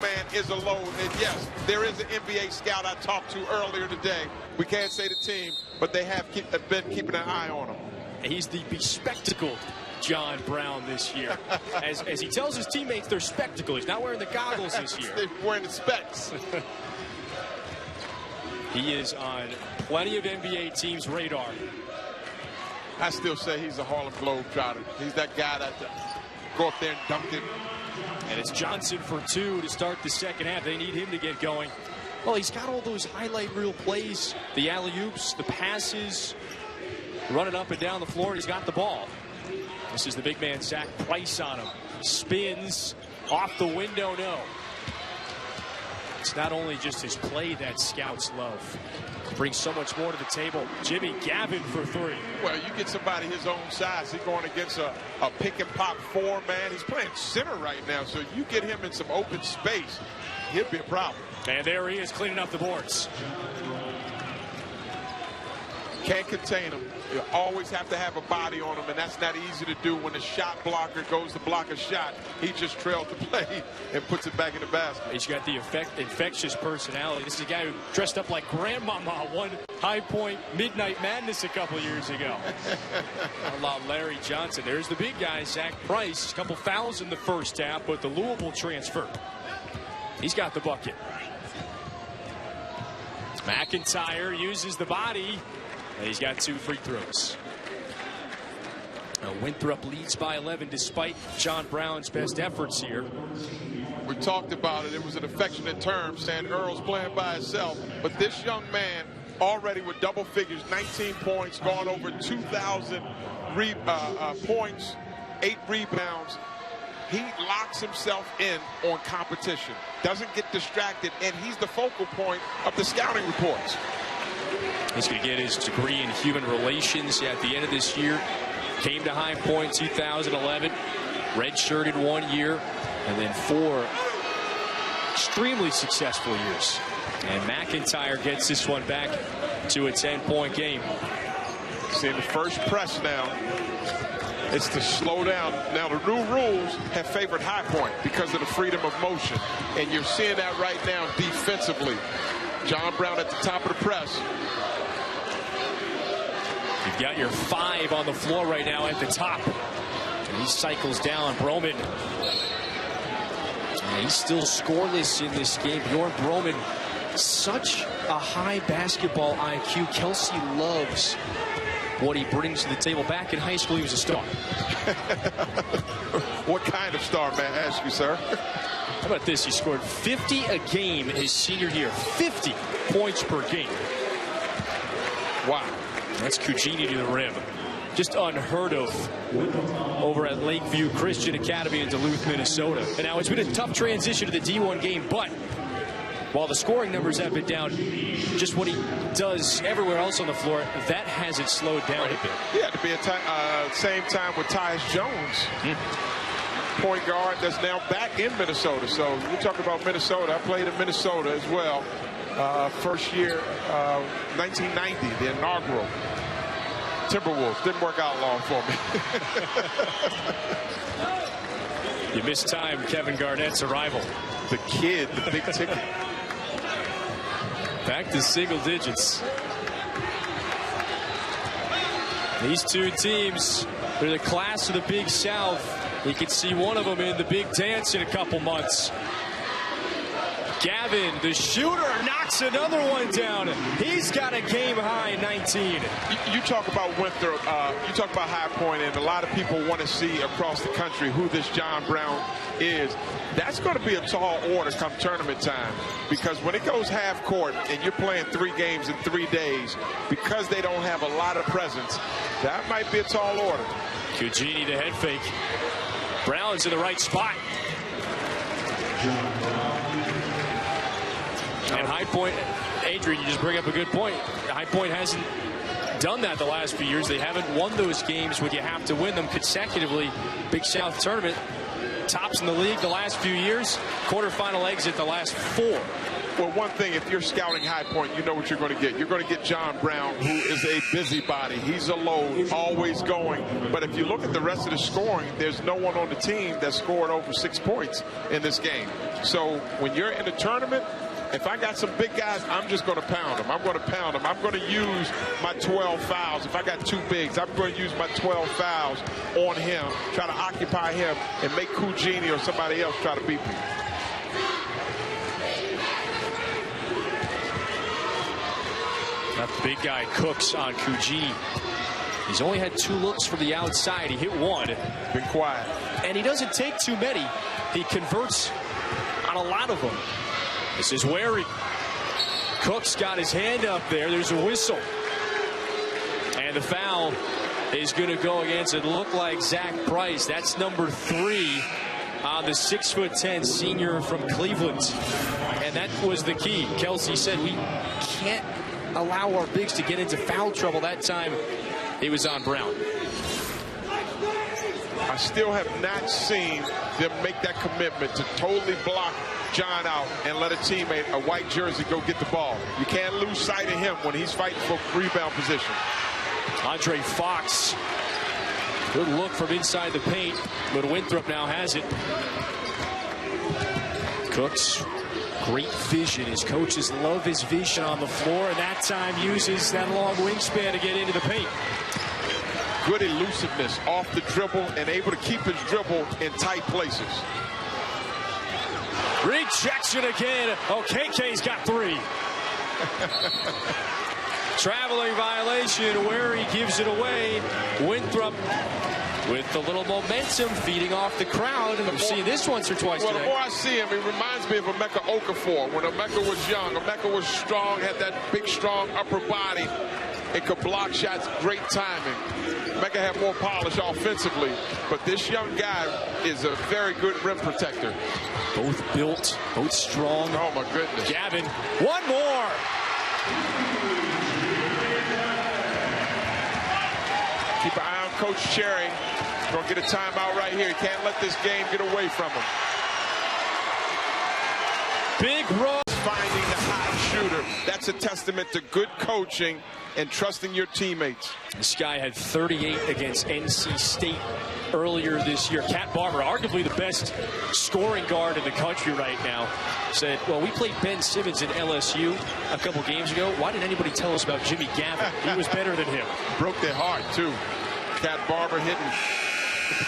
Man is alone, and yes, there is an NBA scout I talked to earlier today. We can't say the team, but they have been keeping an eye on him. He's the bespectacled John Brown this year. As he tells his teammates they're spectacle. He's not wearing the goggles this year. They're wearing the specs. He is on plenty of NBA teams' radar. I still say he's a Harlem Globetrotter. He's that guy that go up there and dunk it. And it's Johnson for two to start the second half. They need him to get going. Well, he's got all those highlight reel plays, the alley-oops, the passes, running up and down the floor. He's got the ball. This is the big man, Zach Price, on him. Spins off the window, no. It's not only just his play that scouts love. Brings so much more to the table. Jimmy Gavin for three. Well, you get somebody his own size. He's going against a pick and pop four man. He's playing center right now, so you get him in some open space, he'll be a problem. And there he is cleaning up the boards. Can't contain him. You always have to have a body on him, and that's not easy to do when the shot blocker goes to block a shot. He just trails the play and puts it back in the basket. He's got the infectious personality. This is a guy who dressed up like grandmama, won High Point Midnight Madness a couple years ago. A la Larry Johnson. There's the big guy, Zach Price. A couple fouls in the first half, but the Louisville transfer. He's got the bucket. McIntyre uses the body. And he's got two free throws. Now Winthrop leads by 11 despite John Brown's best efforts here. We talked about it. It was an affectionate term saying Earl's playing by himself. But this young man already with double figures, 19 points, gone over 2,000 points, 8 rebounds. He locks himself in on competition, doesn't get distracted, and he's the focal point of the scouting reports. He's going to get his degree in human relations at the end of this year. Came to High Point 2011, redshirted 1 year, and then 4 extremely successful years. And McIntyre gets this one back to a 10-point game. See, the first press now, it's to slow down. Now, the new rules have favored High Point because of the freedom of motion, and you're seeing that right now defensively. John Brown at the top of the press. You've got your 5 on the floor right now at the top. And he cycles down. Broman. And he's still scoreless in this game. Bjorn Broman, such a high basketball IQ. Kelsey loves what he brings to the table. Back in high school, he was a star. What kind of star, may I ask you, sir? How about this? He scored 50 a game his senior year. 50 points per game. Wow. That's Cugini to the rim. Just unheard of over at Lakeview Christian Academy in Duluth, Minnesota. And now it's been a tough transition to the D1 game, but while the scoring numbers have been down, just what he does everywhere else on the floor, that hasn't slowed down a bit. He had to be at same time with Tyus Jones. Point guard that's now back in Minnesota. So we talk about Minnesota. I played in Minnesota as well. First year, 1990, the inaugural Timberwolves. Didn't work out long for me. You missed time, Kevin Garnett's arrival. The kid, the big ticket. Back to single digits. These two teams, they're the class of the Big South. We could see one of them in the big dance in a couple months. Gavin, the shooter, knocks another one down. He's got a game-high 19. You talk about Winthrop, you talk about High Point, and a lot of people want to see across the country who this John Brown is. That's going to be a tall order come tournament time, because when it goes half court and you're playing 3 games in 3 days, because they don't have a lot of presence, that might be a tall order. Cugini to head fake. Brown's in the right spot. And High Point, Adrian, you just bring up a good point. High Point hasn't done that the last few years. They haven't won those games when you have to win them consecutively. Big South tournament, tops in the league the last few years. Quarterfinal exit the last 4. Well, one thing, if you're scouting High Point, you know what you're going to get. You're going to get John Brown, who is a busybody. He's a load, always going. But if you look at the rest of the scoring, there's no one on the team that scored over 6 points in this game. So when you're in the tournament, if I got some big guys, I'm just going to pound them. I'm going to pound them. I'm going to use my 12 fouls. If I got 2 bigs, I'm going to use my 12 fouls on him, try to occupy him, and make Cugini or somebody else try to beat me. That big guy Cooks on Cugini. He's only had 2 looks from the outside. He hit 1. Been quiet. And he doesn't take too many. He converts on a lot of them. This is Wary. Cooks got his hand up there. There's a whistle. And the foul is going to go against, it looked like, Zach Price. That's number 3 on the 6'10" senior from Cleveland. And that was the key. Kelsey said we can't allow our bigs to get into foul trouble. That time it was on Brown. I still have not seen them make that commitment to totally block John out and let a teammate, a white jersey, go get the ball. You can't lose sight of him when he's fighting for rebound position. Andre Fox. Good look from inside the paint, but Winthrop now has it. Cooks. Great vision. His coaches love his vision on the floor, and that time uses that long wingspan to get into the paint. Good elusiveness off the dribble and able to keep his dribble in tight places. Rejection again. Oh, KK's got 3. Traveling violation where he gives it away. Winthrop with a little momentum feeding off the crowd. And we've seen this once or twice today. The more I see him, he reminds me of Emeka Okafor. When Emeka was young, Emeka was strong, had that big, strong upper body, and could block shots, great timing. Emeka had more polish offensively, but this young guy is a very good rim protector. Both built, both strong. Oh, my goodness. Gavin, one more. Keep an eye on Coach Cherry. Going to get a timeout right here. He can't let this game get away from him. Big run. Finding the hot shooter. That's a testament to good coaching and trusting your teammates. This guy had 38 against NC State earlier this year. Cat Barber, arguably the best scoring guard in the country right now, said, well, we played Ben Simmons at LSU a couple games ago. Why didn't anybody tell us about Jimmy Gavin? He was better than him. Broke their heart, too. Cat Barber hitting.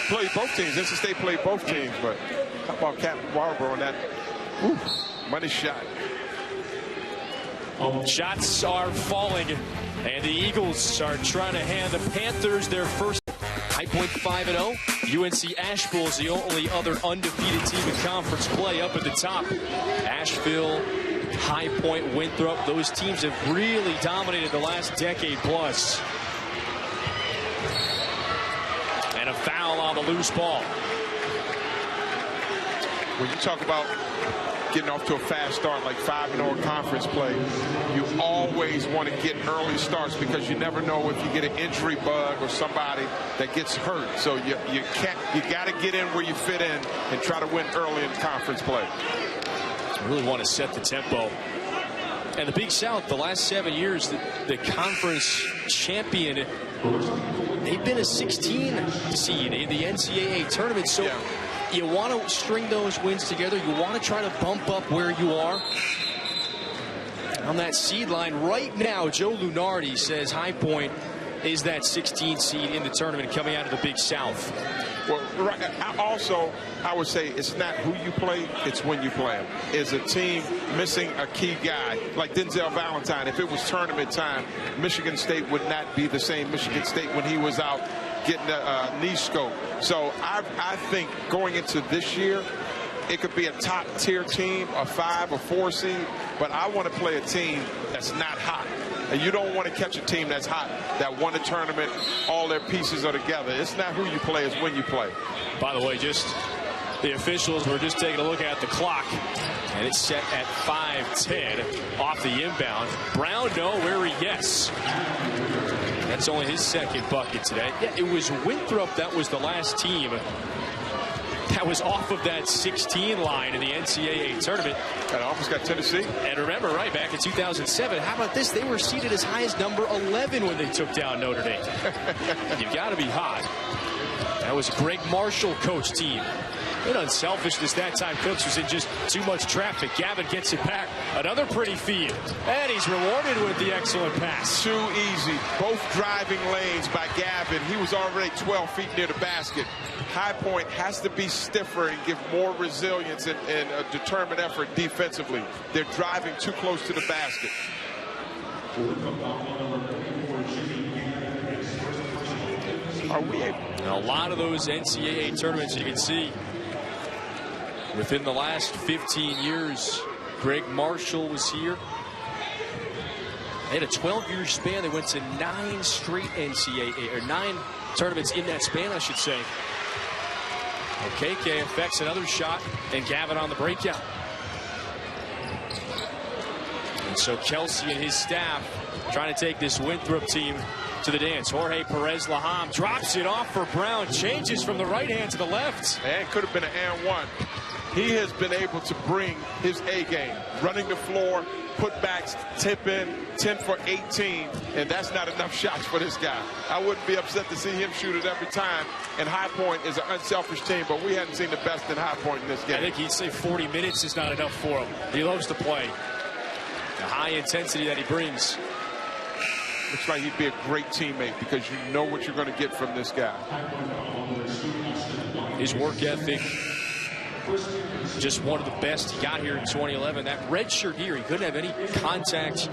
Played both teams. NC State played both teams, but how about Cat Barber on that? Ooh, money shot. Shots are falling, and the Eagles are trying to hand the Panthers their first. High Point 5-0. UNC Asheville is the only other undefeated team in conference play up at the top. Asheville, High Point, Winthrop, those teams have really dominated the last decade plus. And a foul on the loose ball. When you talk about getting off to a fast start like 5-0 conference play, you always want to get early starts because you never know if you get an injury bug or somebody that gets hurt. So you got to get in where you fit in and try to win early in conference play. Really want to set the tempo. And the Big South, the last 7 years, the conference champion, they've been a 16 seed in the NCAA tournament. So yeah. You want to string those wins together. You want to try to bump up where you are on that seed line. Right now, Joe Lunardi says High Point is that 16 seed in the tournament coming out of the Big South. Well, I would say it's not who you play, it's when you play them. Is a team missing a key guy like Denzel Valentine? If it was tournament time, Michigan State would not be the same Michigan State when he was out getting a knee scope. So I think going into this year, it could be a top tier team, a 5 or 4 seed, but I want to play a team that's not hot. And you don't want to catch a team that's hot, that won the tournament, all their pieces are together. It's not who you play, it's when you play. By the way, just the officials were just taking a look at the clock, and it's set at 5:10 off the inbound. Brown, no. Wary, yes. That's only his second bucket today. Yeah, it was Winthrop that was the last team that was off of that 16 line in the NCAA tournament. That almost got Tennessee. And remember, right, back in 2007, how about this? They were seeded as high as number 11 when they took down Notre Dame. You've got to be hot. That was a Greg Marshall coach team. Bit unselfishness that time. Cooks was in just too much traffic. Gavin gets it back. Another pretty feed. And he's rewarded with the excellent pass. Too easy. Both driving lanes by Gavin. He was already 12 feet near the basket. High Point has to be stiffer and give more resilience and a determined effort defensively. They're driving too close to the basket. Are we able? A lot of those NCAA tournaments you can see within the last 15 years. Greg Marshall was here. They had a 12-year span. They went to 9 straight NCAA, or 9 tournaments in that span, I should say. KK affects another shot, and Gavin on the breakout. And so Kelsey and his staff trying to take this Winthrop team to the dance. Jorge Perez-Laham drops it off for Brown. Changes from the right hand to the left. And could have been an and one. He has been able to bring his A game. Running the floor, putbacks, tip in, 10 for 18. And that's not enough shots for this guy. I wouldn't be upset to see him shoot it every time. And High Point is an unselfish team, but we hadn't seen the best in High Point in this game. I think he'd say 40 minutes is not enough for him. He loves to play. The high intensity that he brings. Looks like he'd be a great teammate because you know what you're going to get from this guy. His work ethic, just one of the best. He got here in 2011. That red shirt here, he couldn't have any contact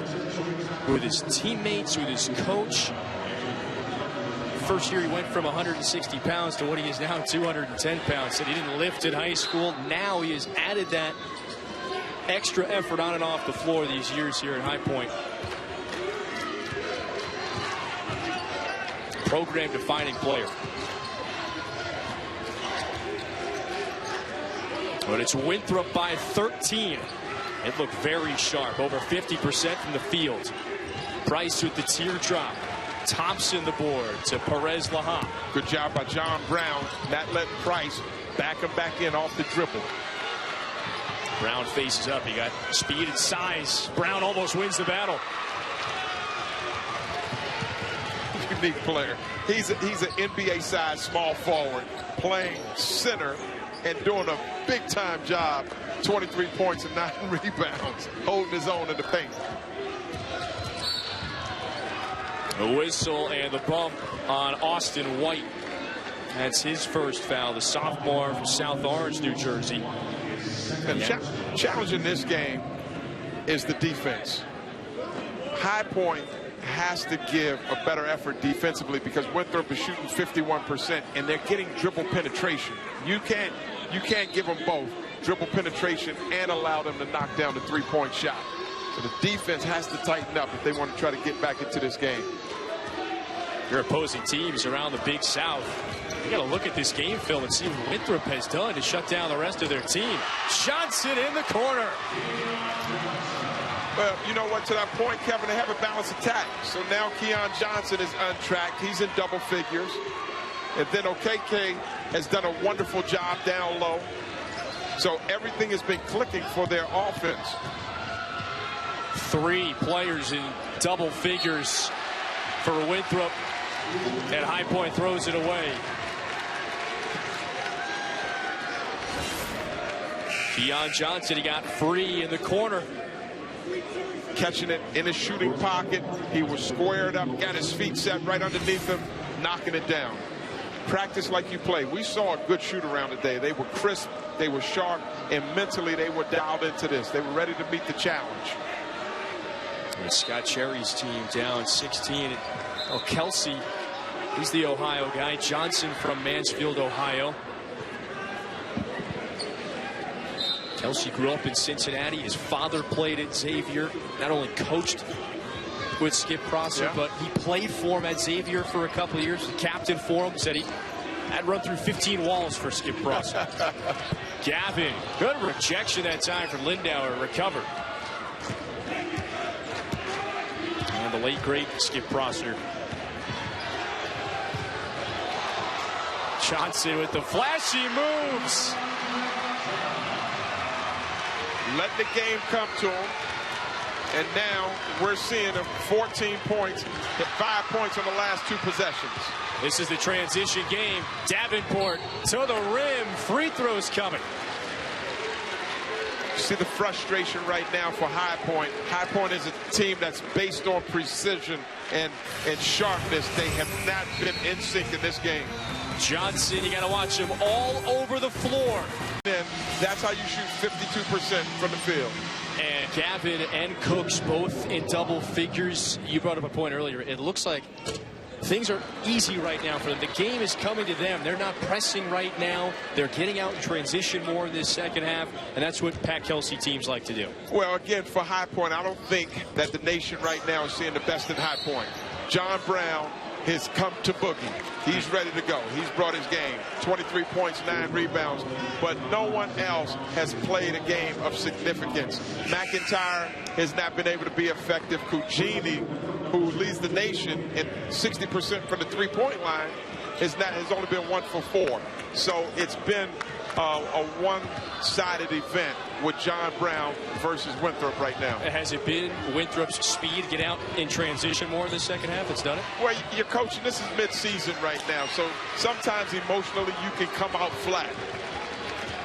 with his teammates, with his coach. First year he went from 160 pounds to what he is now, 210 pounds. Said he didn't lift in high school. Now he has added that extra effort on and off the floor these years here at High Point. Program-defining player. But it's Winthrop by 13. It looked very sharp, over 50% from the field. Price with the teardrop. Thompson the board to Perez-Laham. Good job by John Brown, not letting Price back him back in off the dribble. Brown faces up. He got speed and size. Brown almost wins the battle. Unique player. He's an NBA-sized small forward playing center and doing a big-time job. 23 points and 9 rebounds, holding his own in the paint. The whistle and the bump on Austin White. That's his first foul, the sophomore from South Orange, New Jersey. And challenge in this game is the defense. High Point has to give a better effort defensively because Winthrop is shooting 51% and they're getting dribble penetration. You can't give them both dribble penetration and allow them to knock down the three-point shot. So the defense has to tighten up if they want to try to get back into this game. Your opposing teams around the Big South, you got to look at this game film and see what Winthrop has done to shut down the rest of their team. Johnson in the corner. Well, you know what, to that point, Kevin, they have a balanced attack. So now Keon Johnson is untracked. He's in double figures. And then OKK has done a wonderful job down low. So everything has been clicking for their offense. 3 players in double figures for Winthrop. And High Point throws it away. Keon Johnson, he got free in the corner. Catching it in his shooting pocket. He was squared up, got his feet set right underneath him, knocking it down. Practice like you play. We saw a good shoot around today. They were crisp, they were sharp, and mentally they were dialed into this. They were ready to meet the challenge. And Scott Cherry's team down 16. Oh, Kelsey, he's the Ohio guy. Johnson from Mansfield, Ohio. Kelsey grew up in Cincinnati. His father played at Xavier. Not only coached with Skip Prosser, but he played for him at Xavier for a couple of years. The captain for him said he had run through 15 walls for Skip Prosser. Gavin, good rejection that time from Lindauer, recovered. And the late great Skip Prosser. Johnson with the flashy moves. Let the game come to him. And now we're seeing him 14 points, hit 5 points on the last 2 possessions. This is the transition game. Davenport to the rim. Free throws coming. See the frustration right now for High Point. High Point is a team that's based on precision and sharpness. They have not been in sync in this game. Johnson, you got to watch him all over the floor. And that's how you shoot 52% from the field. And Gavin and Cooks both in double figures. You brought up a point earlier. It looks like things are easy right now for them. The game is coming to them. They're not pressing right now. They're getting out in transition more in this second half, and that's what Pat Kelsey teams like to do. Well, again, for High Point, I don't think that the nation right now is seeing the best in High Point. John Brown has come to boogie. He's ready to go. He's brought his game. 23 points, 9 rebounds. But no one else has played a game of significance. McIntyre has not been able to be effective. Cugini, who leads the nation in 60% from the three-point line, has only been 1 for 4. So it's been a one-sided event with John Brown versus Winthrop right now. Has it been Winthrop's speed get out in transition more in the second half that's done it? Well, you're coaching. This is mid-season right now, so sometimes emotionally you can come out flat.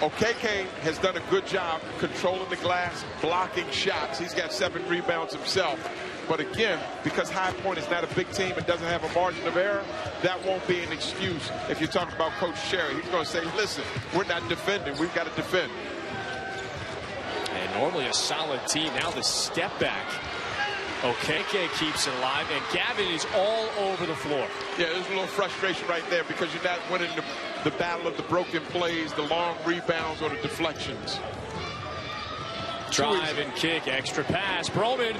Okeke has done a good job controlling the glass, blocking shots. He's got 7 rebounds himself. But again, because High Point is not a big team and doesn't have a margin of error, that won't be an excuse if you're talking about Coach Sherry. He's going to say, listen, we're not defending. We've got to defend. And normally a solid team. Now the step back. Okeke keeps it alive, and Gavin is all over the floor. Yeah, there's a little frustration right there because you're not winning the battle of the broken plays, the long rebounds, or the deflections. Drive and kick, extra pass. Broman.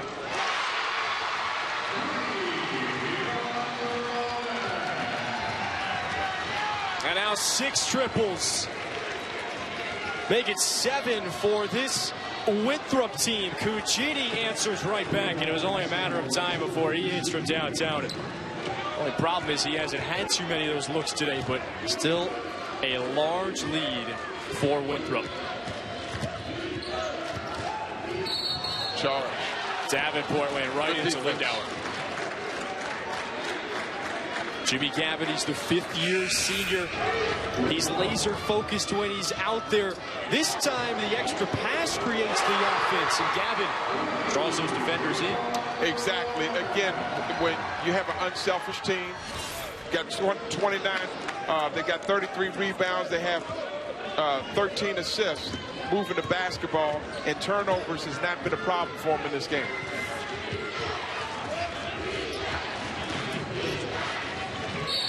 And now 6 triples. Make it 7 for this Winthrop team. Cugini answers right back, and it was only a matter of time before he hits from downtown. Only problem is he hasn't had too many of those looks today, but still a large lead for Winthrop. Charge. Davenport went right into Lindauer. Jimmy Gavin, he's the 5th-year senior. He's laser focused when he's out there. This time, the extra pass creates the offense, and Gavin draws those defenders in. Exactly. Again, when you have an unselfish team, got 29, they got 33 rebounds, they have 13 assists, moving the basketball, and turnovers has not been a problem for them in this game.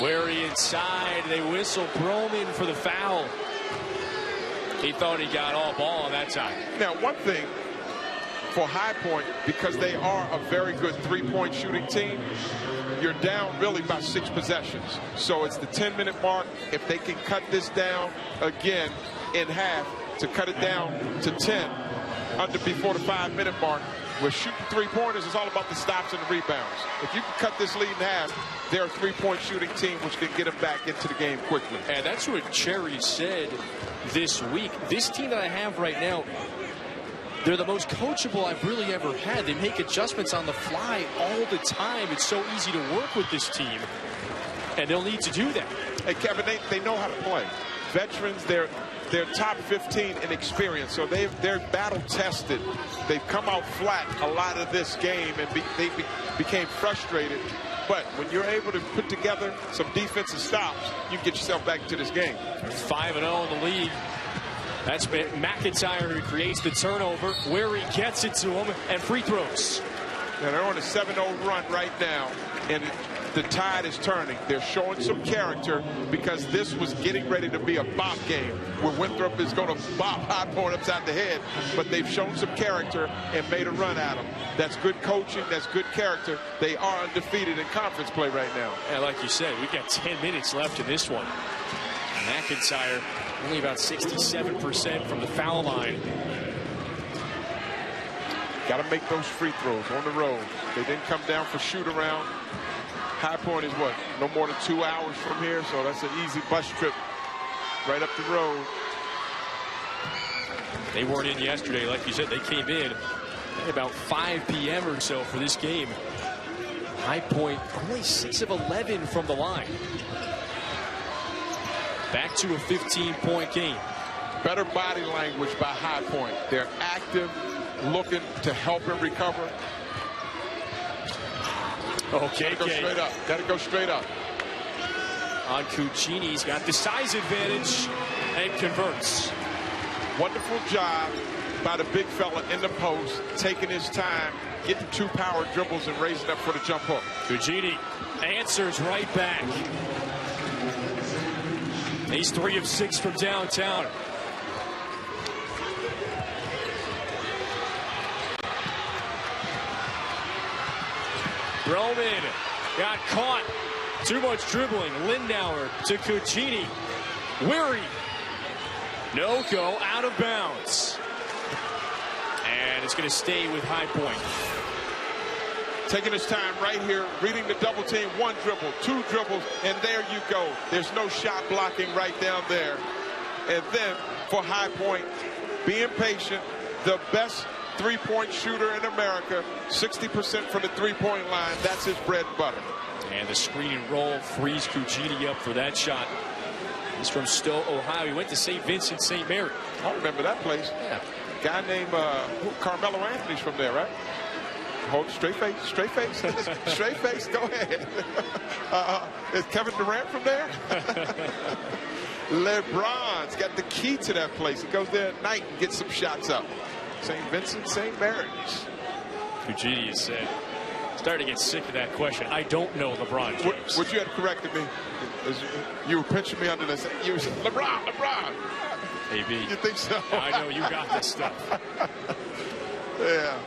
Wary inside, they whistle Broman for the foul. He thought he got all ball on that time. Now, one thing for High Point, because they are a very good 3-point shooting team, you're down really by 6 possessions. So it's the 10-minute mark. If they can cut this down again in half to cut it down to 10 before the 5-minute mark, we're shooting 3-pointers. It's all about the stops and the rebounds. If you can cut this lead in half, they're a 3-point shooting team which can get them back into the game quickly. And that's what Cherry said this week. This team that I have right now, they're the most coachable I've really ever had. They make adjustments on the fly all the time. It's so easy to work with this team, and they'll need to do that. Hey, Kevin, they know how to play. Veterans, they're top 15 in experience, so they're battle tested. They've come out flat a lot of this game, and they became frustrated. But when you're able to put together some defensive stops, you can get yourself back into this game. 5-0 in the league. That's McIntyre who creates the turnover, where he gets it to him, and free throws. Now they're on a 7-0 run right now, and the tide is turning. They're showing some character because this was getting ready to be a bop game where Winthrop is going to bop High Point upside the head, but they've shown some character and made a run at them. That's good coaching. That's good character. They are undefeated in conference play right now. And like you said, we've got 10 minutes left in this one. McIntyre only about 67% from the foul line. Got to make those free throws on the road. They didn't come down for shoot around. High Point is what? No more than 2 hours from here, so that's an easy bus trip right up the road. They weren't in yesterday, like you said. They came in at about 5 p.m. or so for this game. High Point only 6 of 11 from the line. Back to a 15-point game. Better body language by High Point. They're active, looking to help him recover. Okay, Gotta go straight up. Got to go straight up. On Cucini's got the size advantage and converts. Wonderful job by the big fella in the post, taking his time, getting 2 power dribbles and raising up for the jump hook. Cucini answers right back. He's 3 of 6 from downtown. Roman got caught. Too much dribbling. Lindauer to Cucini. Weary. No go, out of bounds. And it's going to stay with High Point. Taking his time right here, reading the double team. 1 dribble, 2 dribbles, and there you go. There's no shot blocking right down there. And then for High Point, being patient, the best three-point shooter in America, 60% from the three-point line. That's his bread and butter. And the screen and roll frees Cucini up for that shot. He's from Stowe, Ohio. He went to St. Vincent, St. Mary. I remember that place. Yeah. Guy named Carmelo Anthony's from there, right? Hold straight face, straight face, straight face. Go ahead. Is Kevin Durant from there? LeBron's got the key to that place. He goes there at night and gets some shots up. St. Vincent, St. Mary's. Cucini is starting to get sick of that question. I don't know LeBron James. What you had corrected me is you were pinching me under this. You were saying, LeBron. AB. You think so? I know you got this stuff. Yeah.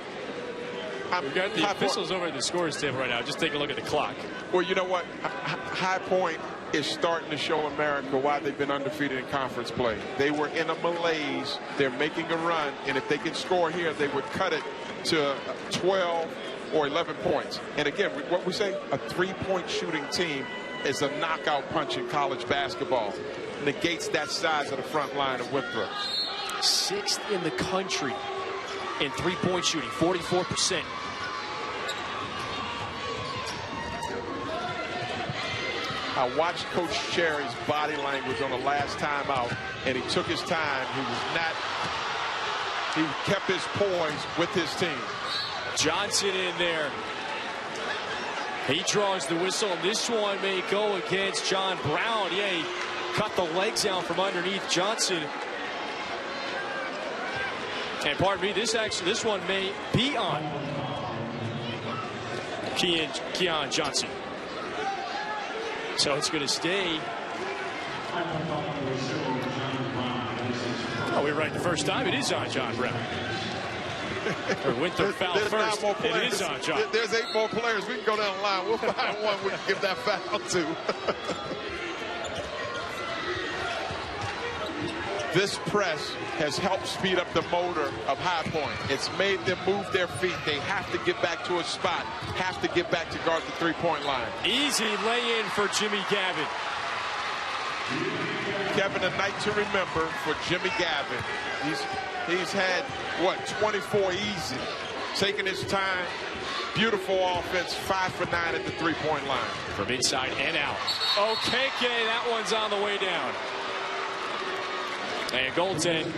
We've got the officials over at the scores table right now. Just take a look at the clock. Well, you know what? High Point is starting to show America why they've been undefeated in conference play. They were in a malaise. They're making a run, and if they can score here, they would cut it to 12 or 11 points. And again, what we say, a 3-point shooting team is a knockout punch in college basketball. Negates that size of the front line of Winthrop. 6th in the country in 3-point shooting, 44%. I watched Coach Cherry's body language on the last time out, and he took his time. He kept his poise with his team. Johnson in there. He draws the whistle, and this one may go against John Brown. Yeah, he cut the legs out from underneath Johnson. And pardon me, this one may be on Keon Johnson. So it's going to stay. Oh, we were right the first time. It is on John Brown. Winthrop foul first. It is on John. There's 8 more players. We can go down the line. We'll find one we can give that foul to. This press has helped speed up the motor of High Point. It's made them move their feet. They have to get back to a spot, have to get back to guard the three-point line. Easy lay-in for Jimmy Gavin. Kevin, a night to remember for Jimmy Gavin. He's had, 24 easy. Taking his time. Beautiful offense, 5 for 9 at the three-point line. From inside and out. Okay, that one's on the way down. And goaltend,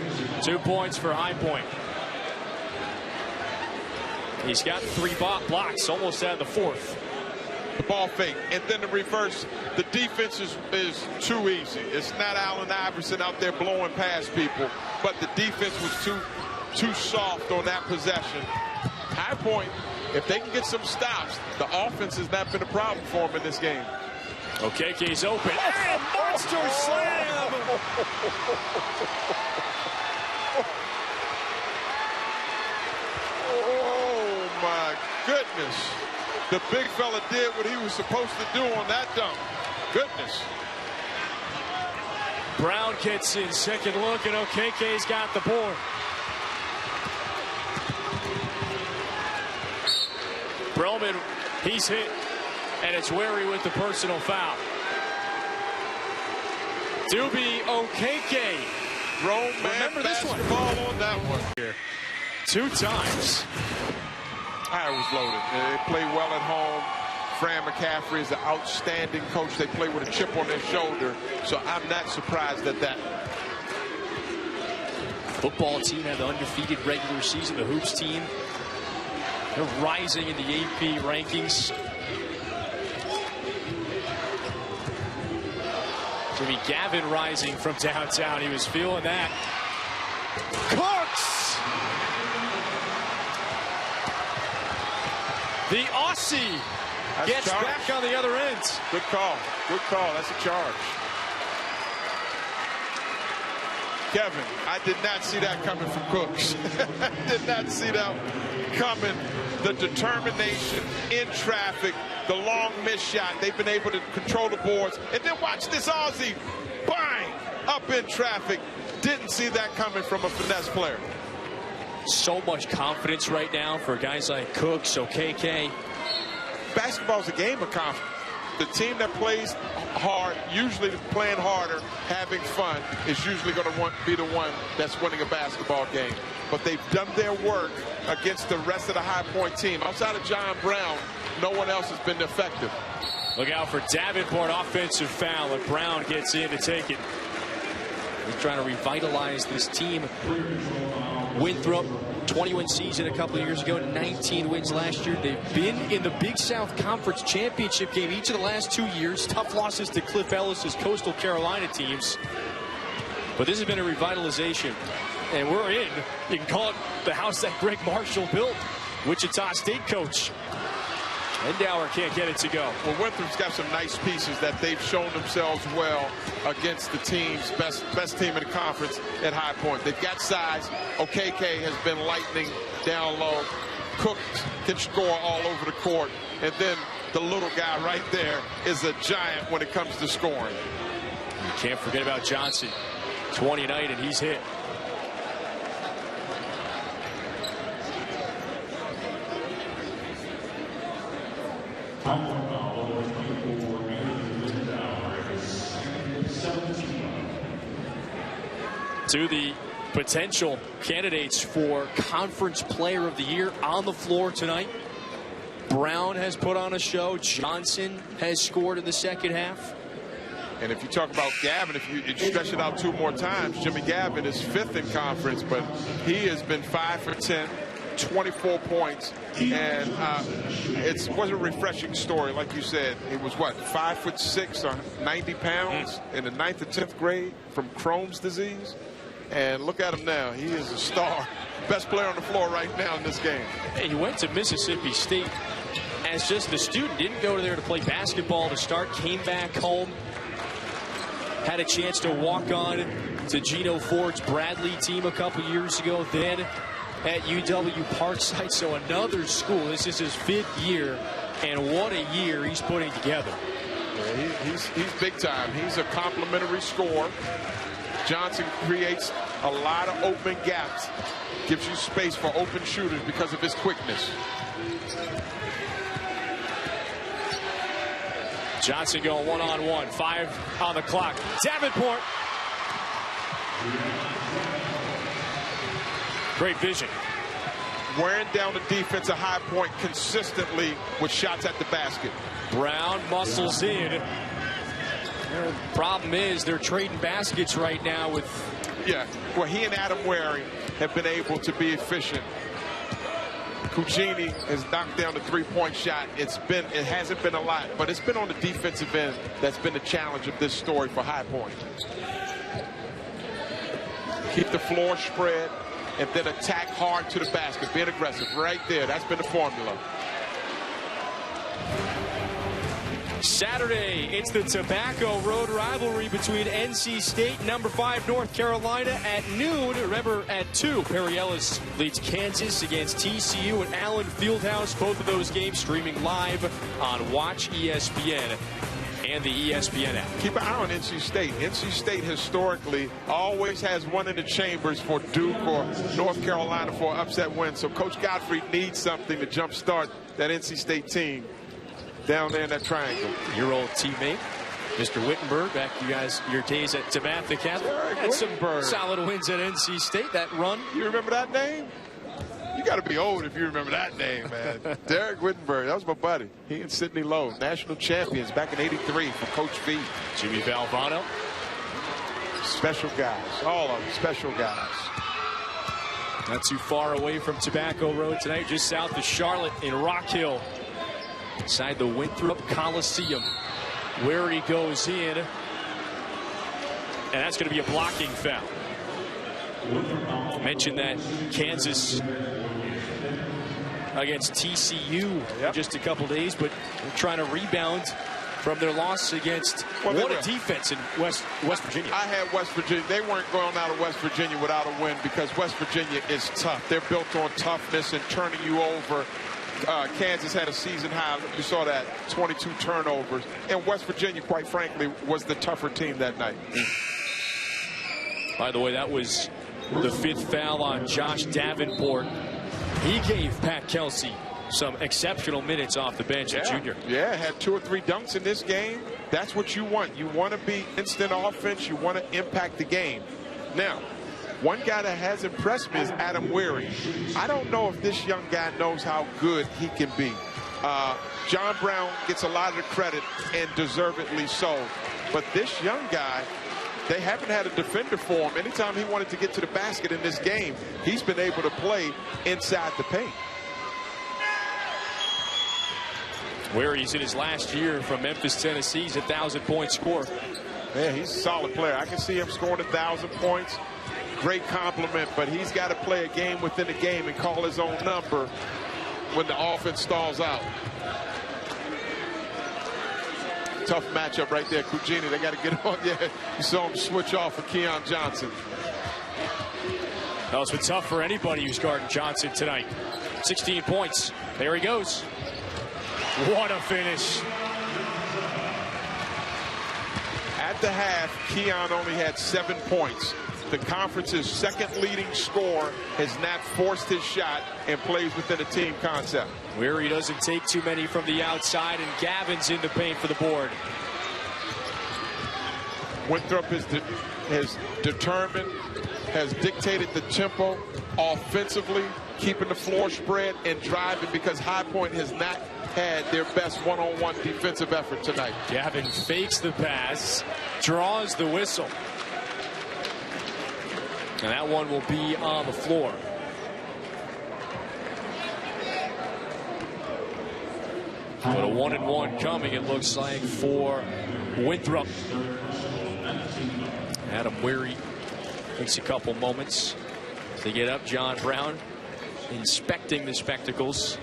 2 points for High Point. He's got 3 blocks, almost at the 4th. The ball fake, and then the reverse. The defense is too easy. It's not Allen Iverson out there blowing past people, but the defense was too soft on that possession. High Point, if they can get some stops, the offense has not been a problem for them in this game. Okeke's open. And monster slam! Oh, my goodness. The big fella did what he was supposed to do on that dunk. Goodness. Brown gets in second look, and Okeke's got the board. Broman, he's hit. And it's Wary with the personal foul. Doobie Okeke. Grown man Remember this one? basketball on that one. Here. 2 times. I was loaded. They play well at home. Fran McCaffrey is an outstanding coach. They play with a chip on their shoulder, so I'm not surprised at that. Football team had the undefeated regular season. The Hoops team, they're rising in the AP rankings. Jimmy Gavin rising from downtown. He was feeling that. Cooks! The Aussie gets back on the other end. Good call. Good call. That's a charge. Kevin, I did not see that coming from Cooks. Did not see that coming. The determination in traffic, the long miss shot. They've been able to control the boards. And then watch this Aussie, bang, up in traffic. Didn't see that coming from a finesse player. So much confidence right now for guys like Cooks, Okeke. Basketball's a game of confidence. The team that plays hard, usually playing harder, having fun, is usually going to be the one that's winning a basketball game. But they've done their work against the rest of the High Point team. Outside of John Brown, no one else has been effective. Look out for Davenport, offensive foul, and Brown gets in to take it. He's trying to revitalize this team. Winthrop, 21 season a couple of years ago, 19 wins last year. They've been in the Big South Conference Championship game each of the last 2 years. Tough losses to Cliff Ellis's Coastal Carolina teams. But this has been a revitalization. And we're in, you can call it the house that Greg Marshall built. Wichita State coach. Endauer can't get it to go. Well, Winthrop's got some nice pieces that they've shown themselves well against the team's best team in the conference at High Point. They've got size. Okeke has been lightning down low. Cook can score all over the court. And then the little guy right there is a giant when it comes to scoring. You can't forget about Johnson. 20 a night, and he's hit. To the potential candidates for Conference Player of the Year on the floor tonight. Brown has put on a show. Johnson has scored in the second half. And if you talk about Gavin, if you stretch it out 2 more times, Jimmy Gavin is 5th in conference, but he has been 5 for 10. 24 points, and it was a refreshing story. Like you said, it was what, 5'6" or 90 pounds in the 9th or 10th grade from Crohn's disease, and look at him now. He is a star, best player on the floor right now in this game. Hey, he went to Mississippi State as just a student, didn't go there to play basketball to start, came back home, had a chance to walk on to Gino Ford's Bradley team a couple years ago, then at UW Parkside, so another school. This is his 5th year, and what a year he's putting together. Yeah, he's big time. He's a complimentary scorer. Johnson creates a lot of open gaps, gives you space for open shooters because of his quickness. Johnson going one-on-one, 5 on the clock. Davenport. Great vision. Wearing down the defense at High Point consistently with shots at the basket. Brown muscles in. The problem is they're trading baskets right now with... Yeah, well, he and Adam Waring have been able to be efficient. Cugini has knocked down the 3-point shot. It hasn't been a lot, but it's been on the defensive end that's been the challenge of this story for High Point. Keep the floor spread and then attack hard to the basket, being aggressive right there. That's been the formula. Saturday, it's the Tobacco Road rivalry between NC State and number 5 North Carolina at noon. Remember, at 2, Perry Ellis leads Kansas against TCU at Allen Fieldhouse. Both of those games streaming live on Watch ESPN and the ESPN app. Keep an eye on NC State. NC State historically always has one in the chambers for Duke or North Carolina for an upset win. So Coach Godfrey needs something to jumpstart that NC State team down there in that triangle. Your old teammate, Mr. Wittenberg, back to you guys, your days at Tabatha Catholic. Had some solid wins at NC State. That run. You remember that name? You got to be old if you remember that name, man. Derek Wittenberg, that was my buddy. He and Sidney Lowe, national champions back in '83 for Coach V. Jimmy Valvano. Special guys, all of them, special guys. Not too far away from Tobacco Road tonight, just south of Charlotte in Rock Hill. Inside the Winthrop Coliseum. Where he goes in. And that's going to be a blocking foul. Mentioned that Kansas against TCU in just a couple days, but they're trying to rebound from their loss against what a defense in West Virginia. I had West Virginia. They weren't going out of West Virginia without a win because West Virginia is tough. They're built on toughness and turning you over. Kansas had a season high. You saw that, 22 turnovers. And West Virginia, quite frankly, was the tougher team that night. By the way, that was the 5th foul on Josh Davenport. He gave Pat Kelsey some exceptional minutes off the bench at junior. Yeah, had 2 or 3 dunks in this game. That's what you want. You want to be instant offense. You want to impact the game. Now, one guy that has impressed me is Adam Weary. I don't know if this young guy knows how good he can be. John Brown gets a lot of the credit, and deservedly so. But this young guy, they haven't had a defender for him. Anytime he wanted to get to the basket in this game, he's been able to play inside the paint. Weary's in his last year from Memphis, Tennessee. He's a 1,000-point scorer. Yeah, he's a solid player. I can see him scoring 1,000 points. Great compliment, but he's got to play a game within a game and call his own number when the offense stalls out. Tough matchup right there. Cugini, they got to get on. Yeah, you saw him switch off for Keon Johnson. That was been tough for anybody who's guarding Johnson tonight. 16 points. There he goes. What a finish. At the half, Keon only had 7 points. The conference's second leading scorer has not forced his shot and plays within a team concept. Weary doesn't take too many from the outside, and Gavin's in the paint for the board. Winthrop has determined, has dictated the tempo offensively, keeping the floor spread and driving because High Point has not had their best one-on-one defensive effort tonight. Gavin fakes the pass, draws the whistle. And that one will be on the floor. But a 1-and-1 coming, it looks like, for Winthrop. Adam Weary takes a couple moments to get up. John Brown inspecting the spectacles.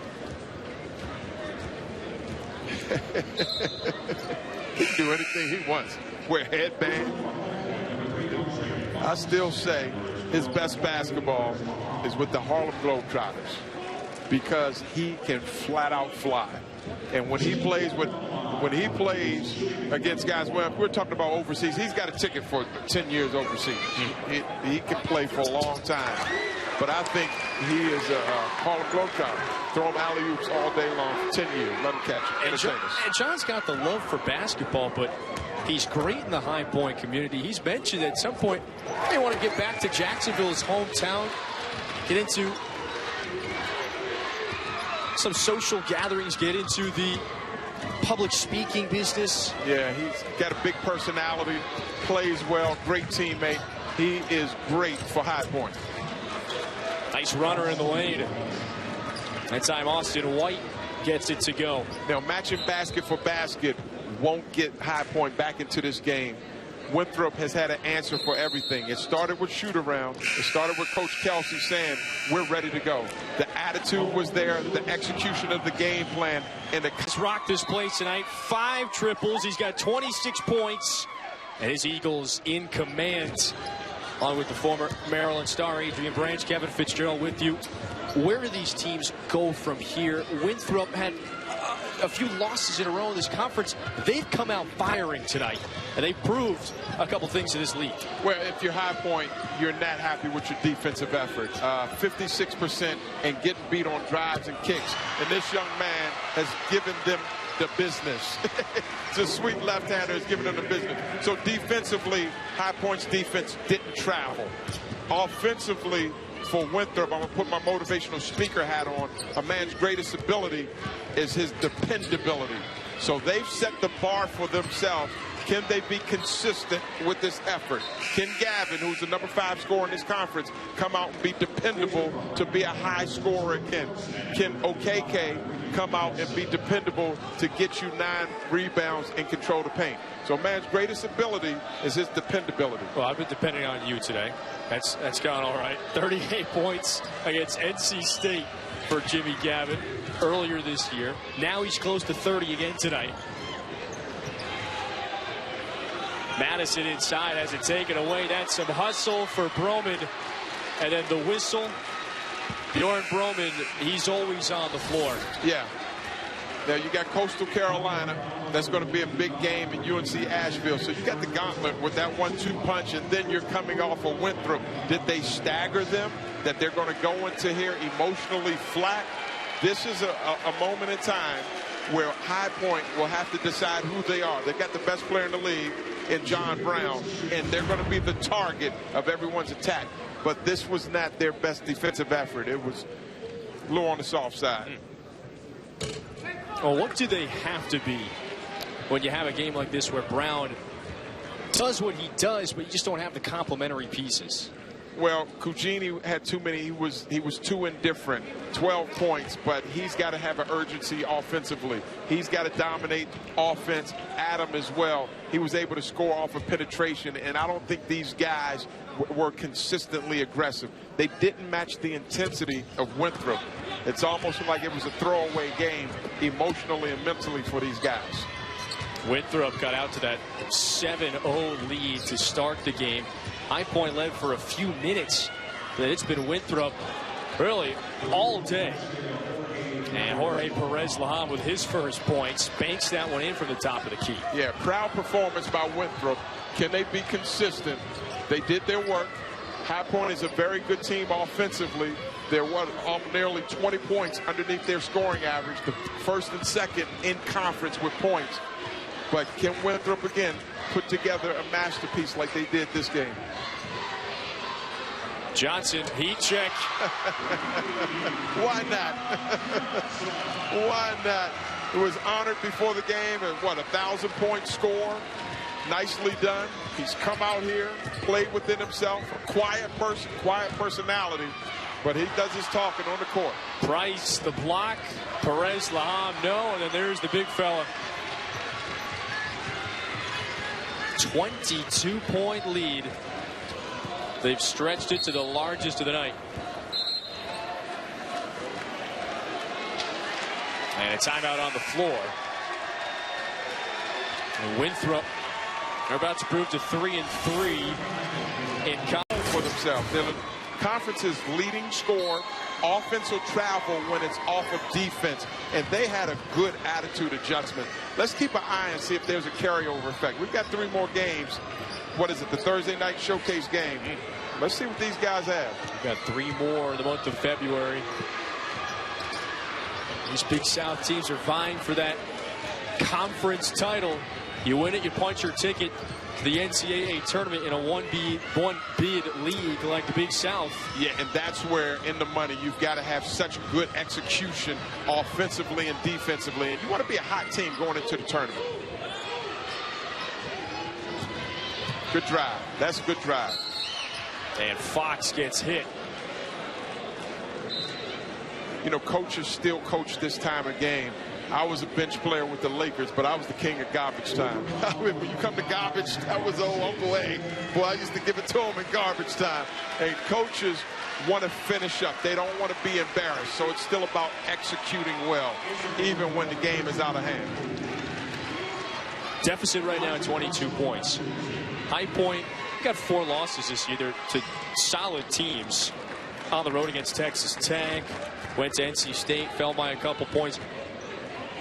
He can do anything he wants. Wear a headband. I still say his best basketball is with the Harlem Globetrotters because he can flat out fly. And when he plays against guys, well, we're talking about overseas. He's got a ticket for 10 years overseas. He can play for a long time. But I think he is a Harlem Globetrotter. Throw him alley-oops all day long for 10 years. Let him catch it. And John's got the love for basketball, but he's great in the High Point community. He's mentioned at some point they want to get back to Jacksonville, his hometown, get into some social gatherings, get into the public speaking business. Yeah, he's got a big personality, plays well, great teammate. He is great for High Point. Nice runner in the lane. That time Austin White gets it to go. Now matching basket for basket won't get High Point back into this game. Winthrop has had an answer for everything. It started with shoot around. It started with Coach Kelsey saying, we're ready to go. The attitude was there, the execution of the game plan. And He's rocked this place tonight. 5 triples. He's got 26 points. And his Eagles in command. Along with the former Maryland star, Adrian Branch. Kevin Fitzgerald with you. Where do these teams go from here? Winthrop had a few losses in a row in this conference. They've come out firing tonight, and they proved a couple things in this league. Well, if you're High Point, you're not happy with your defensive effort. 56% and getting beat on drives and kicks. And this young man has given them the business. It's a sweet left-hander has given them the business. So defensively, High Point's defense didn't travel. Offensively, for Winthrop, I'm going to put my motivational speaker hat on. A man's greatest ability is his dependability. So they've set the bar for themselves. Can they be consistent with this effort? Can Gavin, who's the number 5 scorer in this conference, come out and be dependable to be a high scorer again? Can OKK come out and be dependable to get you 9 rebounds and control the paint? So a man's greatest ability is his dependability. Well, I've been depending on you today. That's gone all right. 38 points against NC State for Jimmy Gavin earlier this year. Now he's close to 30 again tonight. Madison inside has it taken away. That's some hustle for Broman. And then the whistle. Bjorn Broman, he's always on the floor. Yeah. Now you got Coastal Carolina. That's going to be a big game in UNC Asheville. So you got the gauntlet with that 1-2 punch, and then you're coming off of Winthrop. Did they stagger them? That they're going to go into here emotionally flat? This is a moment in time where High Point will have to decide who they are. They've got the best player in the league in John Brown, and they're going to be the target of everyone's attack. But this was not their best defensive effort. It was a little on the soft side. Well, what do they have to be when you have a game like this where Brown does what he does, but you just don't have the complementary pieces? Well, Cugini had too many. He was too indifferent. 12 points, but he's got to have an urgency offensively. He's got to dominate offense. Adam as well. He was able to score off of penetration, and I don't think these guys were consistently aggressive. They didn't match the intensity of Winthrop. It's almost like it was a throwaway game emotionally and mentally for these guys. Winthrop got out to that 7-0 lead to start the game. High Point led for a few minutes, but it's been Winthrop really all day. And Jorge Perez-Laham with his first points banks that one in from the top of the key. Yeah, proud performance by Winthrop. Can they be consistent? They did their work. High Point is a very good team offensively. They're nearly 20 points underneath their scoring average, the first and second in conference with points. But can Winthrop again put together a masterpiece like they did this game? Johnson, heat check. Why not? Why not? It was honored before the game and what, 1,000-point score. Nicely done. He's come out here, played within himself, a quiet person, quiet personality, but he does his talking on the court. Price, the block. Perez-Laham, no, and then there's the big fella. 22-point lead. They've stretched it to the largest of the night. And a timeout on the floor. And Winthrop, they're about to prove to 3-3 in conference for themselves. They're the conference's leading scorer, offensive travel when it's off of defense, and they had a good attitude adjustment. Let's keep an eye and see if there's a carryover effect. We've got 3 more games. What is it, the Thursday night showcase game? Let's see what these guys have. We've got 3 more in the month of February. These Big South teams are vying for that conference title. You win it, you punch your ticket to the NCAA tournament in a one bid league like the Big South. Yeah, and that's where in the money you've got to have such good execution offensively and defensively, and you want to be a hot team going into the tournament. Good drive. That's a good drive. And Fox gets hit. You know, coaches still coach this time of game. I was a bench player with the Lakers, but I was the king of garbage time. When you come to garbage, that was old Uncle A. Boy, I used to give it to him in garbage time. And coaches want to finish up. They don't want to be embarrassed. So it's still about executing well, even when the game is out of hand. Deficit right now at 22 points. High Point got 4 losses this year. They're to solid teams on the road against Texas Tech. Went to NC State, fell by a couple points.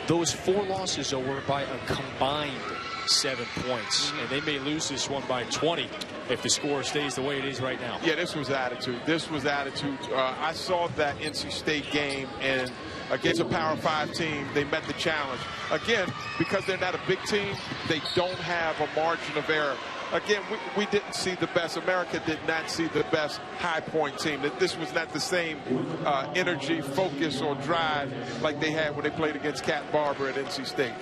Those 4 losses, though, were by a combined 7 points. And they may lose this one by 20 if the score stays the way it is right now. Yeah, this was attitude. This was attitude. I saw that NC State game, and against a Power 5 team, they met the challenge. Again, because they're not a big team, they don't have a margin of error. Again, we didn't see the best. America did not see the best High Point team. This was not the same energy, focus, or drive like they had when they played against Cat Barber at NC State.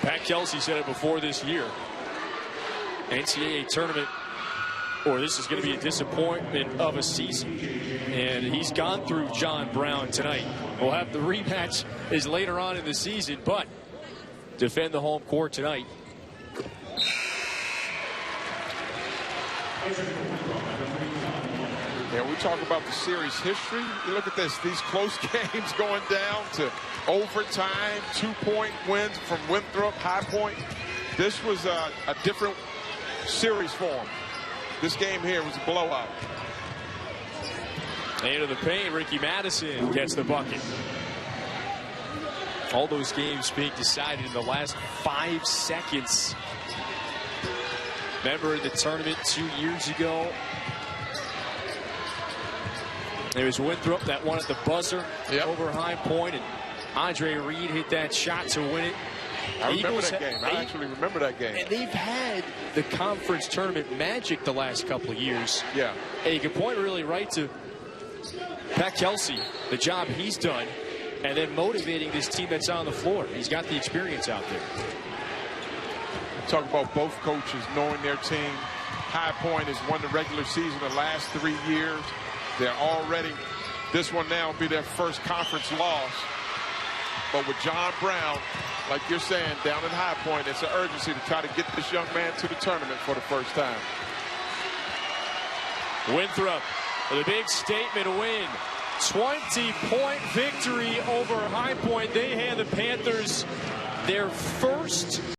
Pat Kelsey said it before this year. NCAA tournament, or this is going to be a disappointment of a season. And he's gone through John Brown tonight. We'll have the rematch is later on in the season, but defend the home court tonight. Yeah, we talk about the series history. You look at this, these close games going down to overtime, 2-point wins from Winthrop, High Point. This was a different series for them. This game here was a blowout. Into the paint, Ricky Madison gets the bucket. All those games being decided in the last 5 seconds. Remember the tournament 2 years ago? There was Winthrop that won at the buzzer over High Point, and Andre Reed hit that shot to win it. I remember that game. I actually remember that game. And they've had the conference tournament magic the last couple of years. Yeah. And you can point really right to Pat Kelsey, the job he's done, and then motivating this team that's on the floor. He's got the experience out there. Talk about both coaches knowing their team. High Point has won the regular season the last 3 years. They're already, this one now will be their first conference loss. But with John Brown, like you're saying, down in High Point, it's an urgency to try to get this young man to the tournament for the first time. Winthrop with a big statement win. 20-point victory over High Point. They hand the Panthers their first